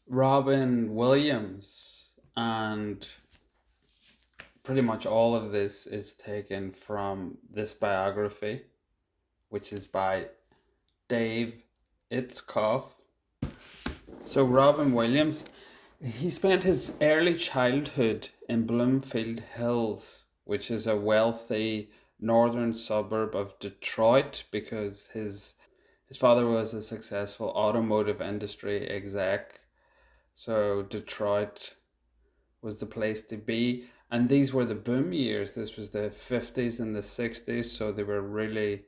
Robin Williams, and pretty much all of this is taken from this biography, which is by Dave Itzkoff. So, Robin Williams, he spent his early childhood in Bloomfield Hills, which is a wealthy northern suburb of Detroit, because his father was a successful automotive industry exec. So Detroit was the place to be. And these were the boom years. This was the 50s and the 60s. So they were really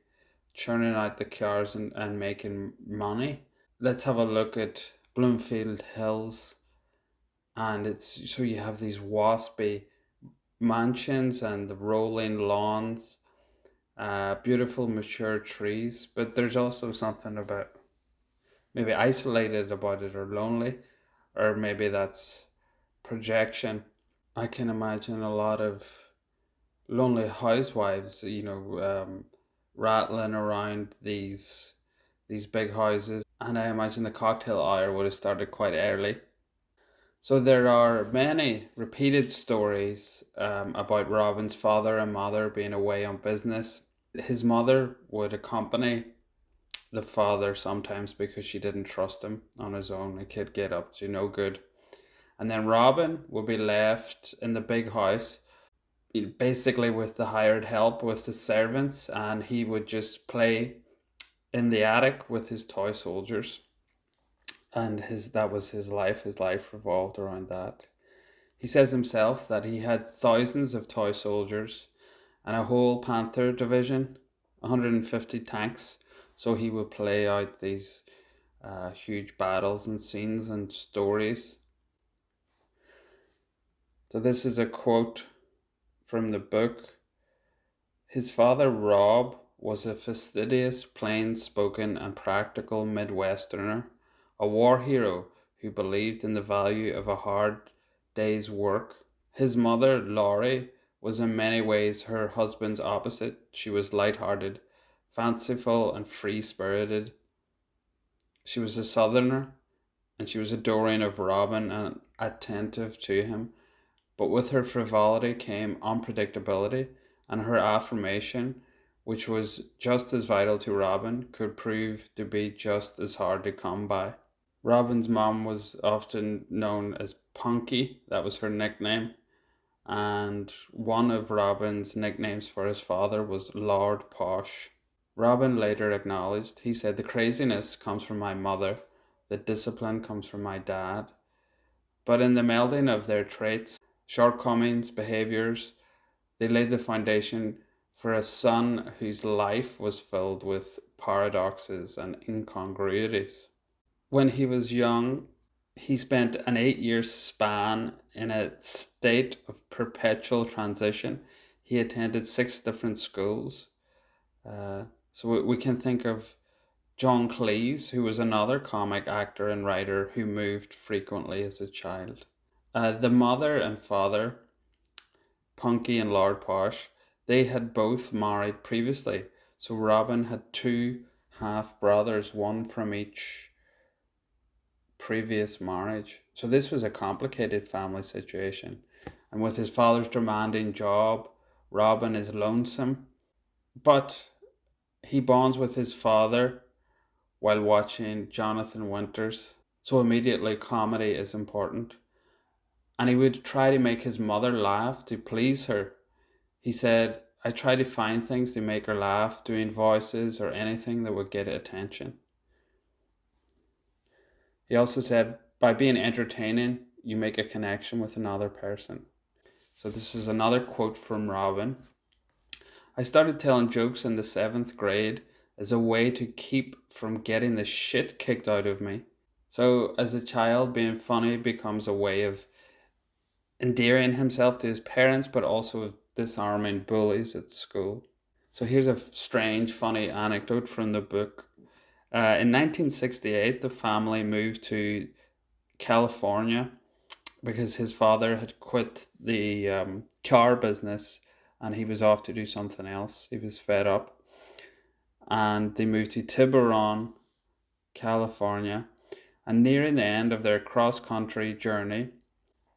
churning out the cars and making money. Let's have a look at Bloomfield Hills. And it's so you have these waspy mansions and the rolling lawns, beautiful mature trees. But there's also something about maybe isolated about it or lonely, or maybe that's projection. I can imagine a lot of lonely housewives, rattling around these big houses, and I imagine the cocktail hour would have started quite early. So there are many repeated stories about Robin's father and mother being away on business. His mother would accompany the father sometimes because she didn't trust him on his own. A kid get up to no good. And then Robin would be left in the big house, basically with the hired help, with the servants, and he would just play in the attic with his toy soldiers. And his that was his life. His life revolved around that. He says himself that he had thousands of toy soldiers and a whole Panther division, 150 tanks. So he would play out these huge battles and scenes and stories. So this is a quote from the book. His father, Rob, was a fastidious, plain-spoken and practical Midwesterner, a war hero who believed in the value of a hard day's work. His mother, Laurie, was in many ways her husband's opposite. She was light-hearted, fanciful and free-spirited. She was a southerner, and she was adoring of Robin and attentive to him. But with her frivolity came unpredictability, and her affirmation, which was just as vital to Robin, could prove to be just as hard to come by. Robin's mom was often known as Punky, that was her nickname, and one of Robin's nicknames for his father was Lord Posh. Robin later acknowledged, he said, the craziness comes from my mother, the discipline comes from my dad, but in the melding of their traits, shortcomings, behaviors, they laid the foundation for a son whose life was filled with paradoxes and incongruities. When he was young, he spent an 8 year span in a state of perpetual transition. He attended six different schools. So we can think of John Cleese, who was another comic actor and writer who moved frequently as a child. The mother and father, Punky and Lord Posh, they had both married previously. So Robin had two half brothers, one from each previous marriage. So this was a complicated family situation. And with his father's demanding job, Robin is lonesome. But he bonds with his father while watching Jonathan Winters. So immediately comedy is important. And he would try to make his mother laugh to please her. He said, I try to find things to make her laugh, doing voices or anything that would get attention. He also said, by being entertaining, you make a connection with another person. So this is another quote from Robin. I started telling jokes in the seventh grade as a way to keep from getting the shit kicked out of me. So as a child, being funny becomes a way of endearing himself to his parents, but also of disarming bullies at school. So here's a strange, funny anecdote from the book. In 1968, the family moved to California because his father had quit the car business and he was off to do something else. He was fed up. And they moved to Tiburon, California. And nearing the end of their cross-country journey,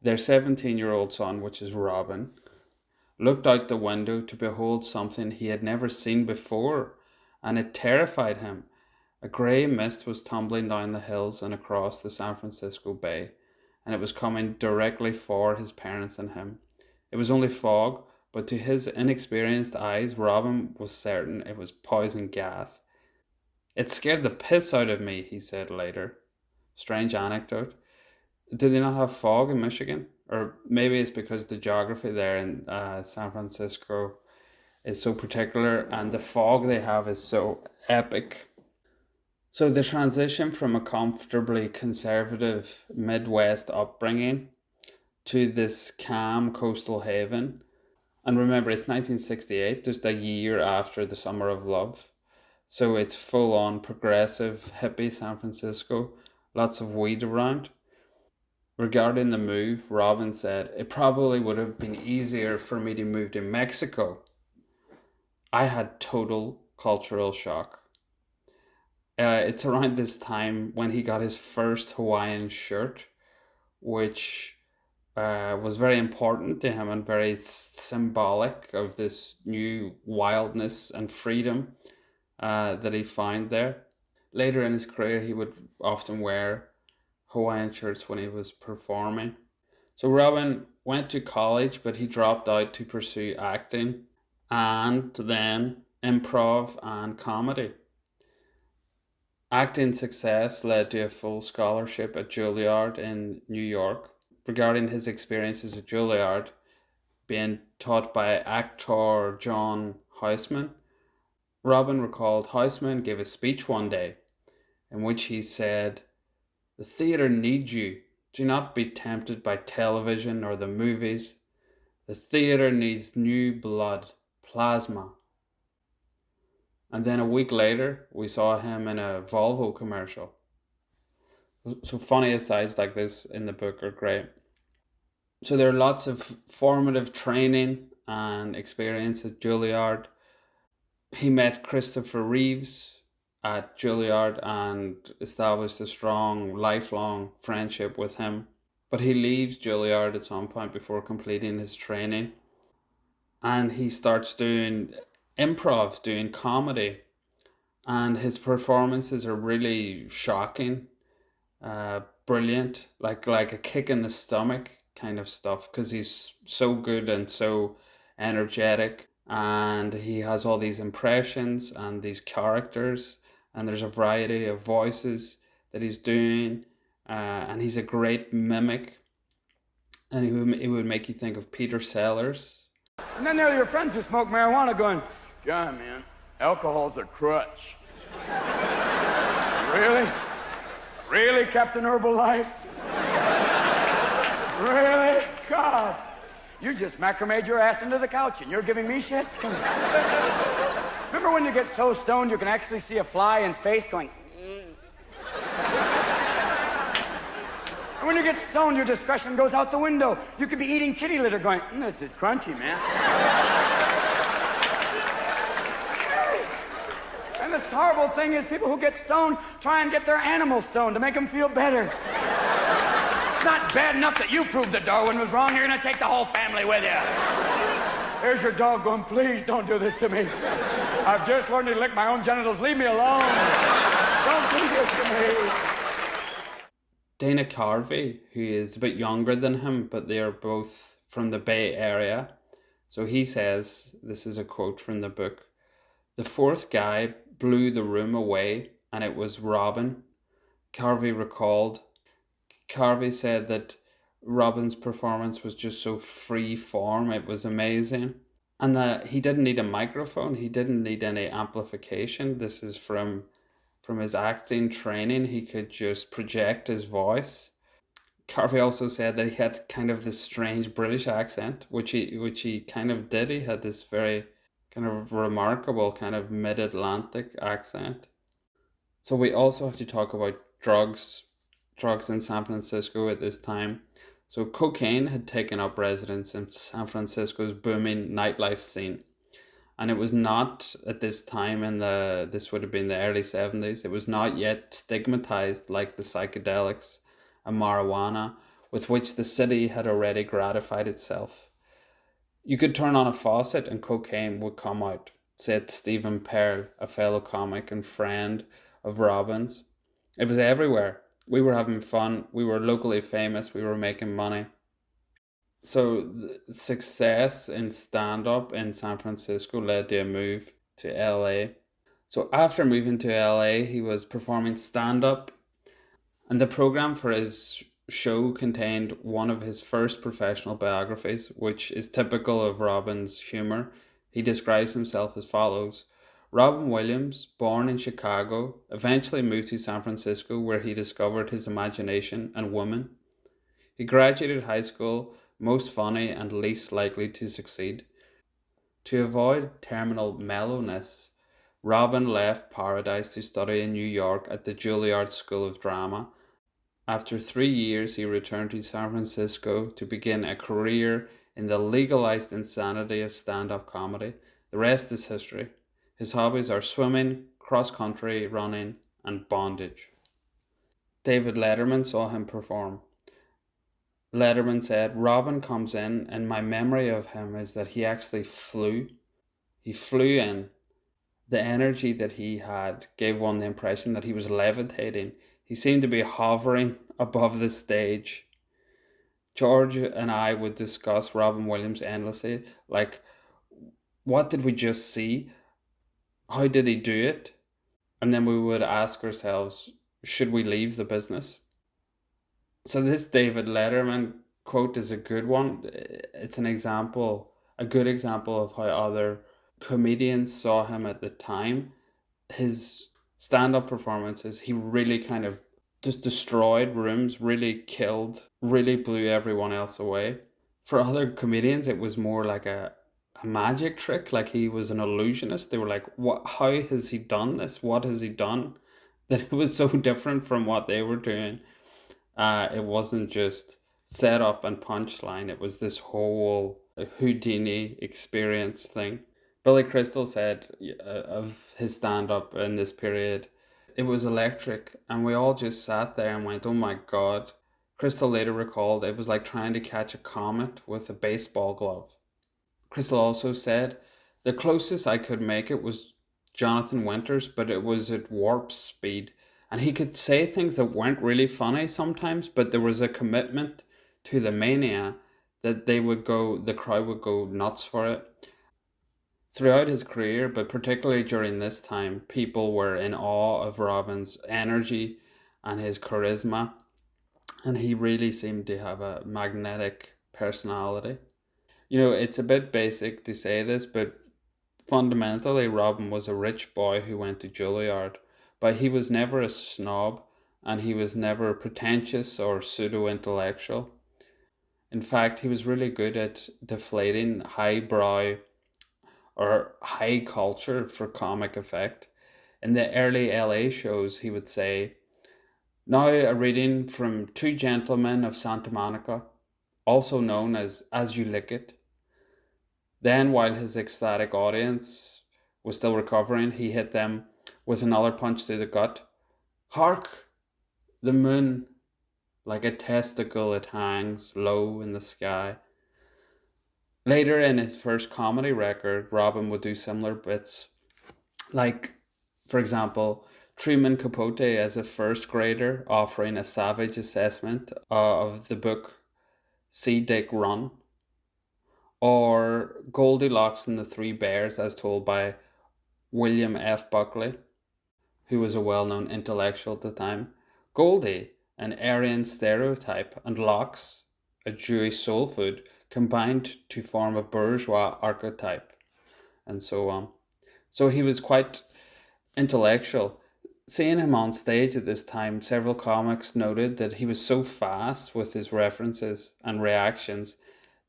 their 17-year-old son, which is Robin, looked out the window to behold something he had never seen before, and it terrified him. A grey mist was tumbling down the hills and across the San Francisco Bay, and it was coming directly for his parents and him. It was only fog, but to his inexperienced eyes, Robin was certain it was poison gas. It scared the piss out of me, he said later. Strange anecdote. Do they not have fog in Michigan? Or maybe it's because the geography there in San Francisco is so particular and the fog they have is so epic. So the transition from a comfortably conservative Midwest upbringing to this calm coastal haven. And remember, it's 1968, just a year after the Summer of Love. So it's full on progressive hippie San Francisco, lots of weed around. Regarding the move, Robin said, "It probably would have been easier for me to move to Mexico. I had total cultural shock." It's around this time when he got his first Hawaiian shirt, which was very important to him and very symbolic of this new wildness and freedom that he found there. Later in his career, he would often wear Hawaiian shirts when he was performing. So Robin went to college, but he dropped out to pursue acting and then improv and comedy. Acting success led to a full scholarship at Juilliard in New York. Regarding his experiences at Juilliard, being taught by actor John Houseman, Robin recalled Houseman gave a speech one day in which he said, "The theatre needs you. Do not be tempted by television or the movies. The theatre needs new blood, plasma." And then a week later, we saw him in a Volvo commercial. So funny asides like this in the book are great. So there are lots of formative training and experience at Juilliard. He met Christopher Reeves at Juilliard and established a strong, lifelong friendship with him. But he leaves Juilliard at some point before completing his training. And he starts doing improv, doing comedy. And his performances are really shocking, brilliant, like a kick in the stomach kind of stuff, because he's so good and so energetic, and he has all these impressions and these characters, and there's a variety of voices that he's doing, and he's a great mimic, and he would make you think of Peter Sellers. And then there are your friends who smoke marijuana going, "God, man, alcohol's a crutch." Really? Really, Captain Herbalife? Really? God. You just macrameed your ass into the couch and you're giving me shit? Come on. Remember when you get so stoned you can actually see a fly in space going, And when you get stoned, your discretion goes out the window. You could be eating kitty litter going, "This is crunchy, man." And this horrible thing is people who get stoned try and get their animals stoned to make them feel better. It's not bad enough that you proved that Darwin was wrong. You're going to take the whole family with you. There's your dog going, "Please don't do this to me. I've just learned to lick my own genitals. Leave me alone. Don't do this to me." Dana Carvey, who is a bit younger than him, but they are both from the Bay Area. So he says, this is a quote from the book, "The fourth guy blew the room away, and it was Robin." Carvey recalled. Carvey said that Robin's performance was just so free form, it was amazing. And that he didn't need a microphone, he didn't need any amplification. This is from his acting training, he could just project his voice. Carvey also said that he had kind of this strange British accent, which he kind of did. He had this very kind of remarkable kind of mid-Atlantic accent. So we also have to talk about drugs in San Francisco at this time. So cocaine had taken up residence in San Francisco's booming nightlife scene. And it was not at this time this would have been the early 70s. It was not yet stigmatized like the psychedelics and marijuana with which the city had already gratified itself. You could turn on a faucet and cocaine would come out, said Stephen Pearl, a fellow comic and friend of Robin's. It was everywhere. We were having fun, we were locally famous, we were making money. So, the success in stand up in San Francisco led to a move to LA. So, after moving to LA, he was performing stand up, and the program for his show contained one of his first professional biographies, which is typical of Robin's humor. He describes himself as follows: Robin Williams, born in Chicago, eventually moved to San Francisco where he discovered his imagination and women. He graduated high school most funny and least likely to succeed. To avoid terminal mellowness, Robin left Paradise to study in New York at the Juilliard School of Drama. After 3 years, he returned to San Francisco to begin a career in the legalized insanity of stand up comedy. The rest is history. His hobbies are swimming, cross country running, and bondage. David Letterman saw him perform. Letterman said, Robin comes in, and my memory of him is that he actually flew. He flew in. The energy that he had gave one the impression that he was levitating. He seemed to be hovering above the stage. George and I would discuss Robin Williams endlessly. Like, what did we just see? How did he do it? And then we would ask ourselves, should we leave the business? So this David Letterman quote is a good one. It's an example, a good example of how other comedians saw him at the time. His stand-up performances, he really kind of just destroyed rooms, really killed, really blew everyone else away. For other comedians, it was more like a magic trick, like he was an illusionist. They were like, "What? How has he done this? What has he done?" That it was so different from what they were doing. It wasn't just setup and punchline. It was this whole Houdini experience thing. Billy Crystal said of his stand up in this period, it was electric, and we all just sat there and went, oh my god. Crystal later recalled it was like trying to catch a comet with a baseball glove. Crystal also said, the closest I could make it was Jonathan Winters, but it was at warp speed. And he could say things that weren't really funny sometimes, but there was a commitment to the mania that the crowd would go nuts for it. Throughout his career, but particularly during this time, people were in awe of Robin's energy and his charisma, and he really seemed to have a magnetic personality. It's a bit basic to say this, but fundamentally, Robin was a rich boy who went to Juilliard, but he was never a snob and he was never pretentious or pseudo intellectual. In fact, he was really good at deflating highbrow or high culture for comic effect. In the early LA shows, he would say, now a reading from Two Gentlemen of Santa Monica, also known as You Lick It. Then, while his ecstatic audience was still recovering, he hit them with another punch to the gut. Hark! The moon, like a testicle, it hangs low in the sky. Later in his first comedy record, Robin would do similar bits, like, for example, Truman Capote as a first grader offering a savage assessment of the book See Dick Run, or Goldilocks and the Three Bears as told by William F. Buckley, who was a well-known intellectual at the time. Goldie, an Aryan stereotype, and Lox, a Jewish soul food, combined to form a bourgeois archetype, and so on. So he was quite intellectual. Seeing him on stage at this time, several comics noted that he was so fast with his references and reactions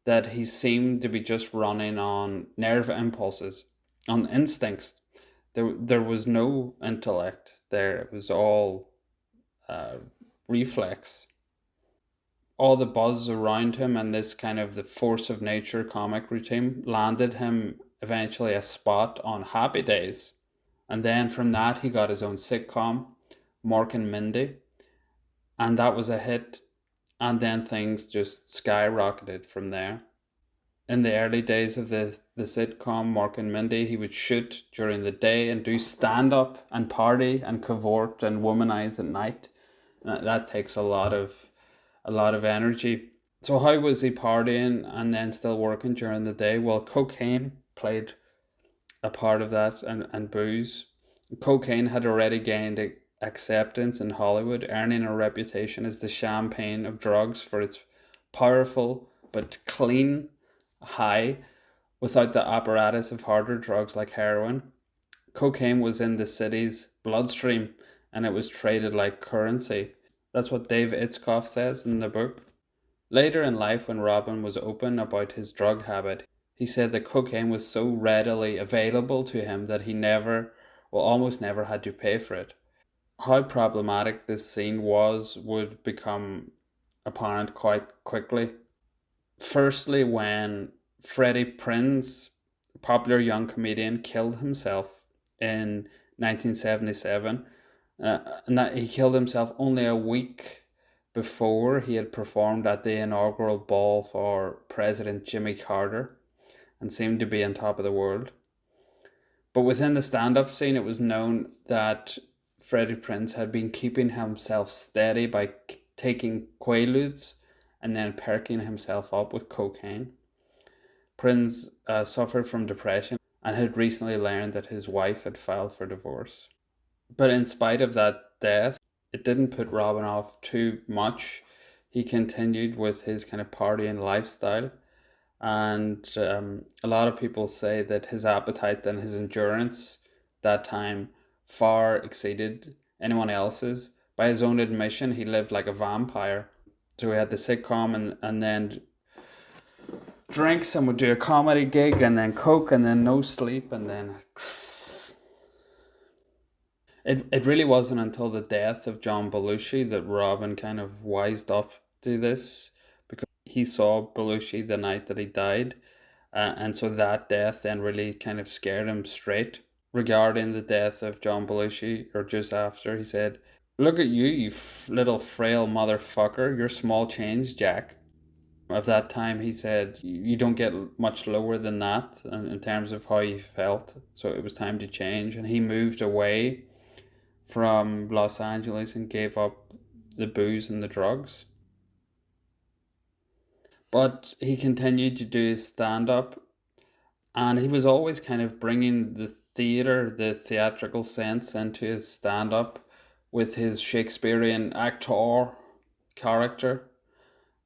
that he seemed to be just running on nerve impulses, on instincts. There was no intellect there. It was all reflex. All the buzz around him and this kind of the force of nature comic routine landed him eventually a spot on Happy Days. And then from that, he got his own sitcom, Mork and Mindy, and that was a hit. And then things just skyrocketed from there. In the early days of the sitcom Mork and Mindy, he would shoot during the day and do stand up and party and cavort and womanize at night. That takes a lot of energy. So how was he partying and then still working during the day? Well, cocaine played a part of that, and booze. Cocaine had already gained acceptance in Hollywood, earning a reputation as the champagne of drugs for its powerful but clean high without the apparatus of harder drugs like heroin. Cocaine was in the city's bloodstream and it was traded like currency. That's what Dave Itzkoff says in the book. Later in life, when Robin was open about his drug habit, he said that cocaine was so readily available to him that he never, well, almost never had to pay for it. How problematic this scene was would become apparent quite quickly. Firstly, when Freddie Prinze, a popular young comedian, killed himself in 1977, and that he killed himself only a week before he had performed at the inaugural ball for President Jimmy Carter and seemed to be on top of the world. But within the stand up scene, it was known that Freddie Prinze had been keeping himself steady by taking Quaaludes and then perking himself up with cocaine. Prinze suffered from depression and had recently learned that his wife had filed for divorce. But in spite of that death, it didn't put Robin off too much. He continued with his kind of partying lifestyle. And a lot of people say that his appetite and his endurance that time far exceeded anyone else's. By his own admission, he lived like a vampire. So he had the sitcom and then drinks and would do a comedy gig and then coke and then no sleep and then it really wasn't until the death of John Belushi that Robin kind of wised up to this, because he saw Belushi the night that he died, and so that death then really kind of scared him straight. Regarding the death of John Belushi, or just after, he said, "Look at you, you little frail motherfucker, you're small change, Jack." Of that time, he said, "You don't get much lower than that in terms of how you felt, so it was time to change." And he moved away from Los Angeles and gave up the booze and the drugs. But he continued to do his stand up, and he was always kind of bringing the theater, the theatrical sense into his stand up with his Shakespearean actor character.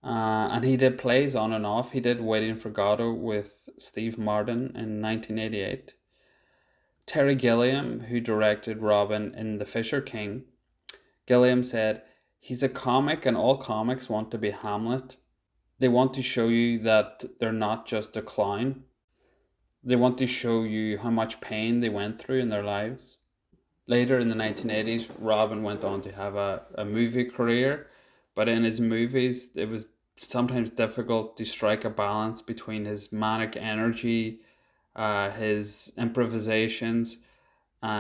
And he did plays on and off. He did Waiting for Godot with Steve Martin in 1988. Terry Gilliam, who directed Robin in The Fisher King, Gilliam said, "He's a comic and all comics want to be Hamlet. They want to show you that they're not just a clown. They want to show you how much pain they went through in their lives." Later in the 1980s, Robin went on to have a movie career, but in his movies, it was sometimes difficult to strike a balance between his manic energy, his improvisations,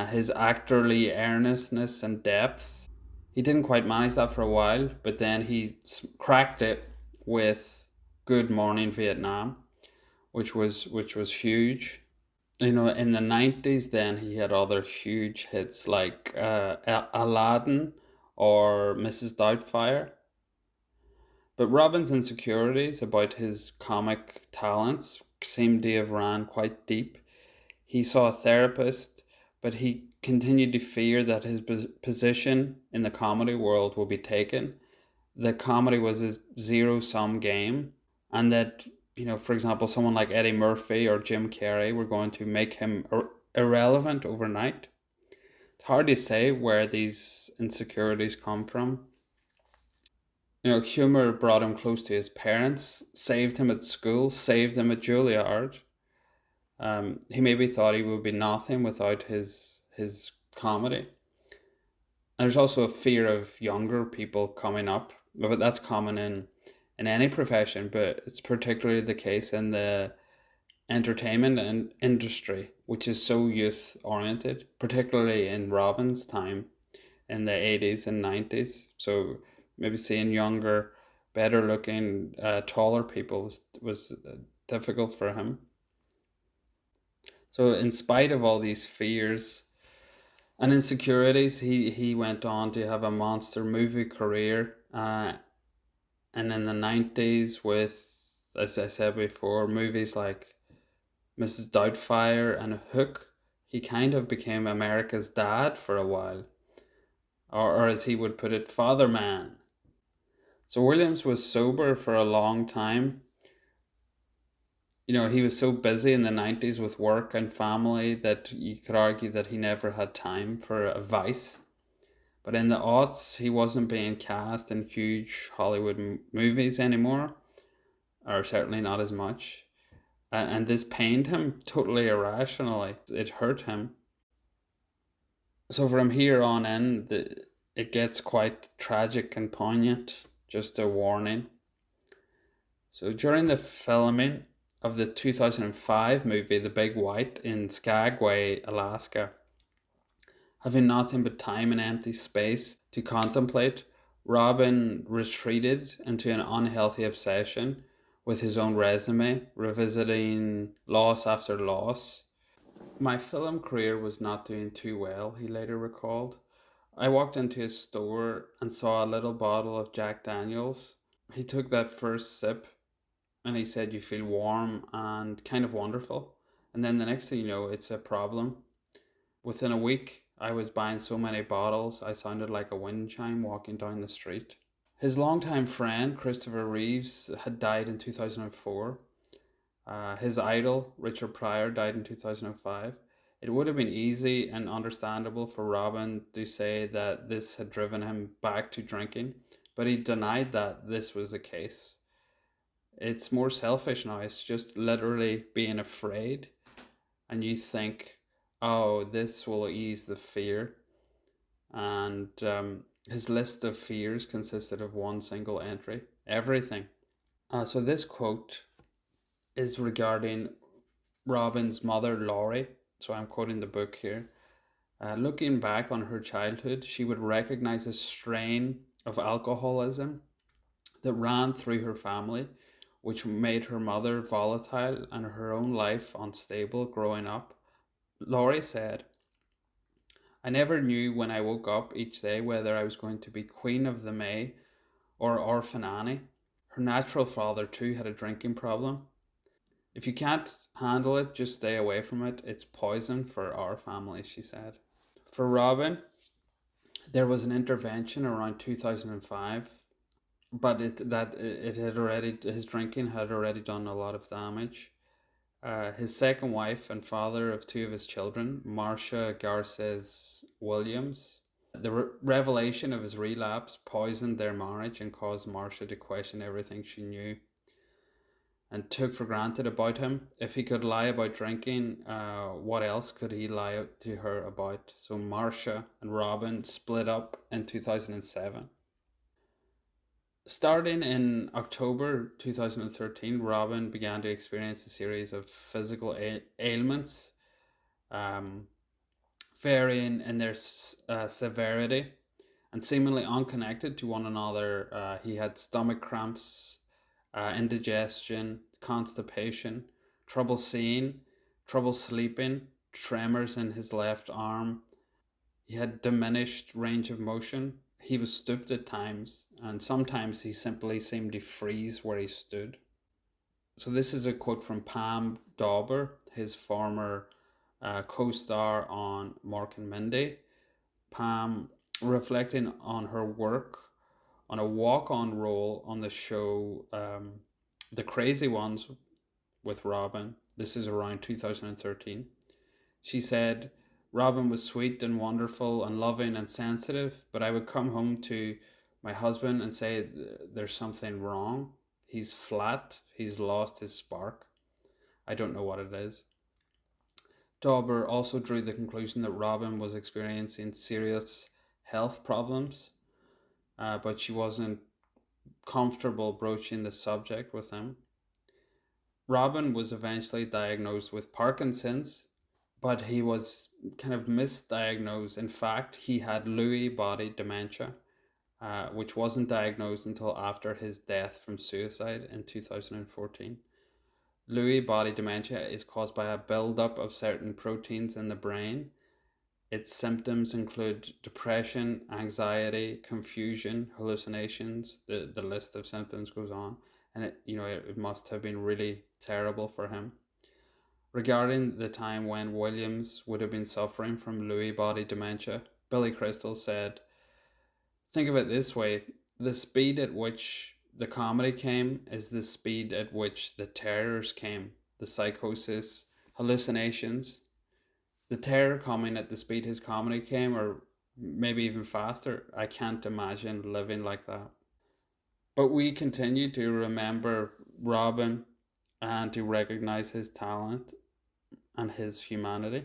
his actorly earnestness and depth. He didn't quite manage that for a while, but then he cracked it with Good Morning Vietnam, which was huge. In the 90s, then he had other huge hits like Aladdin or Mrs. Doubtfire. But Robin's insecurities about his comic talents seemed to have ran quite deep. He saw a therapist, but he continued to fear that his position in the comedy world would be taken. The comedy was a zero-sum game, and that, for example, someone like Eddie Murphy or Jim Carrey were going to make him irrelevant overnight. It's hard to say where these insecurities come from. Humor brought him close to his parents, saved him at school, saved him at Juilliard. He maybe thought he would be nothing without his comedy. And there's also a fear of younger people coming up, but that's common in any profession, but it's particularly the case in the entertainment and industry, which is so youth oriented, particularly in Robin's time in the 80s and 90s. So maybe seeing younger, better looking, taller people was difficult for him. So, in spite of all these fears and insecurities, he went on to have a monster movie career. And in the 90s, with, as I said before, movies like Mrs. Doubtfire and Hook, he kind of became America's dad for a while, or as he would put it, Father Man. So Williams was sober for a long time. He was so busy in the 90s with work and family that you could argue that he never had time for a vice. But in the aughts, he wasn't being cast in huge Hollywood movies anymore, or certainly not as much. And this pained him totally irrationally. It hurt him. So from here on in, it gets quite tragic and poignant. Just a warning. So during the filming of the 2005 movie The Big White in Skagway, Alaska, having nothing but time and empty space to contemplate, Robin retreated into an unhealthy obsession with his own resume, revisiting loss after loss. My film career was not doing too well, he later recalled. I walked into his store and saw a little bottle of Jack Daniels. He took that first sip and he said, "You feel warm and kind of wonderful." And then the next thing you know, it's a problem. Within a week, I was buying so many bottles, I sounded like a wind chime walking down the street. His longtime friend, Christopher Reeves, had died in 2004. His idol, Richard Pryor, died in 2005. It would have been easy and understandable for Robin to say that this had driven him back to drinking, but he denied that this was the case. It's more selfish now, it's just literally being afraid, and you think, oh, this will ease the fear. And his list of fears consisted of one single entry: everything. So this quote is regarding Robin's mother, Laurie. So I'm quoting the book here. Looking back on her childhood, she would recognize a strain of alcoholism that ran through her family, which made her mother volatile and her own life unstable growing up. Laurie said, "I never knew when I woke up each day whether I was going to be Queen of the May or Orphan Annie." Her natural father, too, had a drinking problem. "If you can't handle it, just stay away from it. It's poison for our family," she said. For Robin, there was an intervention around 2005, but it had already, his drinking had already done a lot of damage. His second wife and father of two of his children, Marcia Garces Williams, the revelation of his relapse poisoned their marriage and caused Marcia to question everything she knew and took for granted about him. If he could lie about drinking, what else could he lie to her about? So Marcia and Robin split up in 2007. Starting in October 2013, Robin began to experience a series of physical ailments, um, varying in their severity and seemingly unconnected to one another. He had stomach cramps, indigestion, constipation, trouble seeing, trouble sleeping, tremors in his left arm. He had diminished range of motion. He was stooped at times, and sometimes he simply seemed to freeze where he stood. So, this is a quote from Pam Dauber, his former co star on Mork and Mindy. Pam, reflecting on her work on a walk on role on the show The Crazy Ones with Robin. This is around 2013. She said, "Robin was sweet and wonderful and loving and sensitive, but I would come home to my husband and say, there's something wrong. He's flat. He's lost his spark. I don't know what it is." Dauber also drew the conclusion that Robin was experiencing serious health problems, but she wasn't comfortable broaching the subject with him. Robin was eventually diagnosed with Parkinson's, but he was kind of misdiagnosed. In fact, he had Lewy body dementia, which wasn't diagnosed until after his death from suicide in 2014. Lewy body dementia is caused by a buildup of certain proteins in the brain. Its symptoms include depression, anxiety, confusion, hallucinations. The list of symptoms goes on, and it must have been really terrible for him. Regarding the time when Williams would have been suffering from Lewy body dementia, Billy Crystal said, "Think of it this way: the speed at which the comedy came is the speed at which the terrors came, the psychosis, hallucinations. The terror coming at the speed his comedy came, or maybe even faster. I can't imagine living like that." But we continue to remember Robin and to recognize his talent and his humanity.